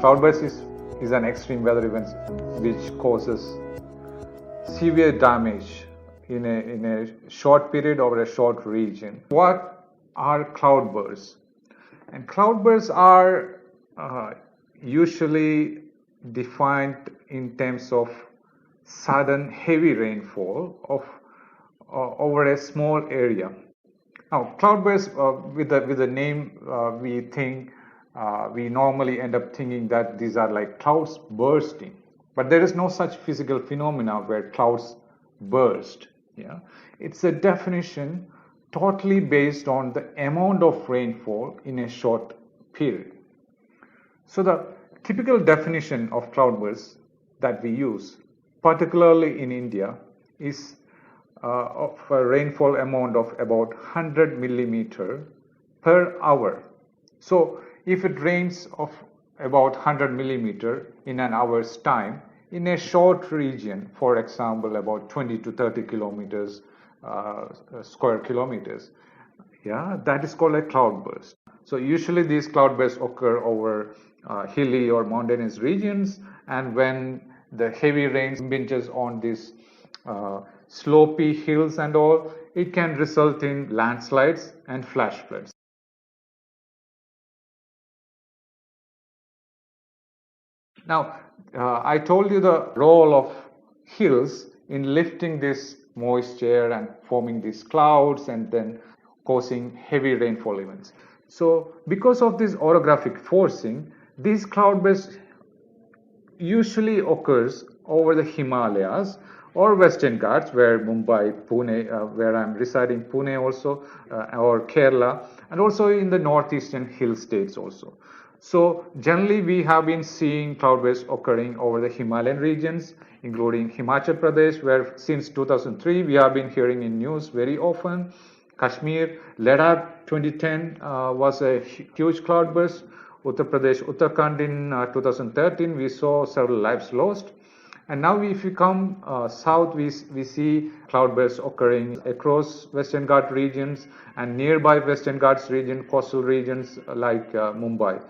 Cloudburst is an extreme weather event which causes severe damage in a short period over a short region. What are cloudbursts? And cloudbursts are usually defined in terms of sudden heavy rainfall over a small area. Now, cloudbursts, with the name, we think we normally end up thinking that these are like clouds bursting, but there is no such physical phenomena where clouds burst. Yeah, it's a definition totally based on the amount of rainfall in a short period. So the typical definition of cloudbursts that we use, particularly in India, is of a rainfall amount of about 100 millimeter per hour. So if it rains of about 100 millimeter in an hour's time in a short region, for example, about 20 to 30 kilometers, square kilometers, yeah, that is called a cloudburst. So usually these cloudbursts occur over hilly or mountainous regions, and when the heavy rains impinges on these slopy hills and all, it can result in landslides and flash floods. Now, I told you the role of hills in lifting this moisture and forming these clouds and then causing heavy rainfall events. So because of this orographic forcing, these cloudbursts usually occurs over the Himalayas or Western Ghats, where Mumbai, Pune, where I'm residing, Pune also, or Kerala, and also in the northeastern hill states also. So generally we have been seeing cloudbursts occurring over the Himalayan regions, including Himachal Pradesh, where since 2003 we have been hearing in news very often. Kashmir, Ladakh 2010 was a huge cloudburst. Uttar Pradesh, Uttarakhand in 2013 we saw several lives lost. And now if you come south, we see cloudbursts occurring across Western Ghats regions and nearby Western Ghats region, coastal regions like Mumbai.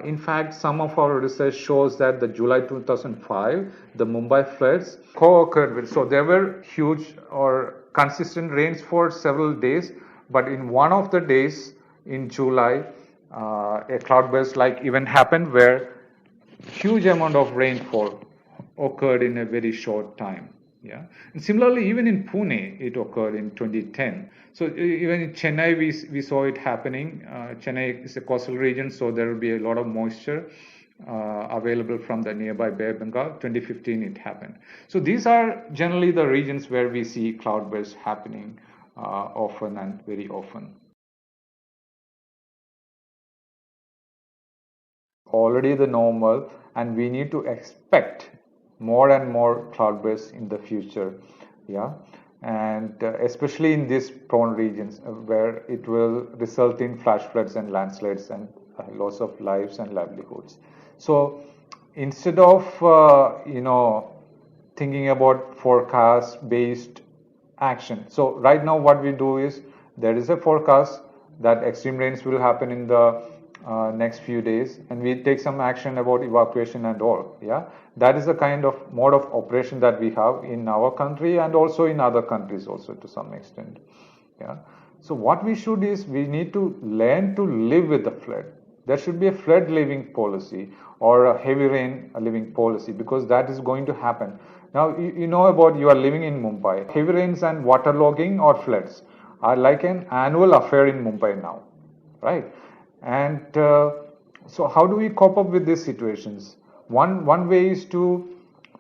In fact, some of our research shows that the July 2005, the Mumbai floods co-occurred with, so there were huge or consistent rains for several days, but in one of the days in July, a cloudburst like event happened where huge amount of rainfall occurred in a very short time. Yeah, and similarly, even in Pune, it occurred in 2010. So even in Chennai, we saw it happening. Chennai is a coastal region, so there will be a lot of moisture available from the nearby Bay of Bengal. 2015, it happened. So these are generally the regions where we see cloudbursts happening often and very often. Already the normal, and we need to expect more and more cloudbursts in the future. Yeah, and especially in these prone regions where it will result in flash floods and landslides and loss of lives and livelihoods. So instead of thinking about forecast based action, so right now what we do is there is a forecast that extreme rains will happen in the next few days, and we take some action about evacuation and all. Yeah, that is the kind of mode of operation that we have in our country and also in other countries also to some extent. Yeah, so what we should is we need to learn to live with the flood. There should be a flood living policy or a heavy rain living policy, because that is going to happen. Now you know about, you are living in Mumbai. Heavy rains and waterlogging or floods are like an annual affair in Mumbai now, right? And so how do we cope up with these situations? One way is to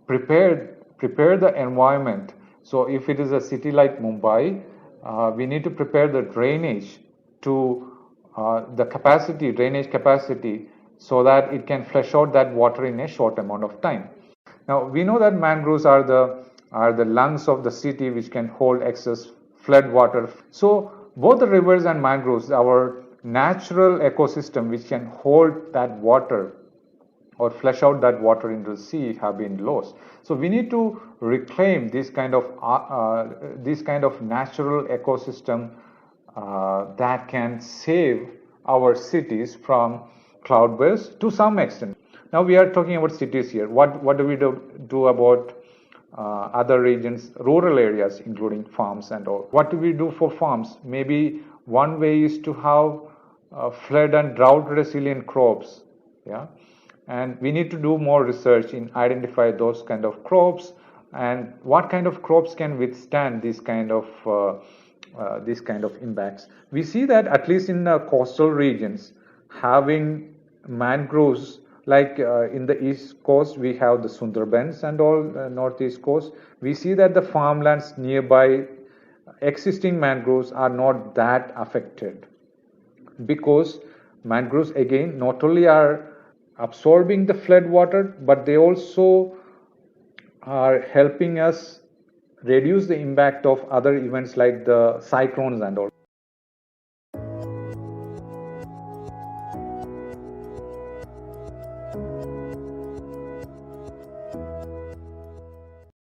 prepare the environment. So if it is a city like Mumbai, we need to prepare the drainage to the drainage capacity, so that it can flush out that water in a short amount of time. Now we know that mangroves are the lungs of the city, which can hold excess flood water. So both the rivers and mangroves, our natural ecosystem which can hold that water or flush out that water into the sea, have been lost. So we need to reclaim this kind of natural ecosystem that can save our cities from cloudbursts to some extent. Now we are talking about cities here. What do we do about other regions, rural areas, including farms and all? What do we do for farms? Maybe one way is to have flood and drought resilient crops. Yeah, and we need to do more research in identify those kind of crops and what kind of crops can withstand this kind of impacts. We see that at least in coastal regions, having mangroves, like in the east coast we have the Sundarbans and all, northeast coast, we see that the farmlands nearby existing mangroves are not that affected, because mangroves again not only are absorbing the flood water, but they also are helping us reduce the impact of other events like the cyclones and all.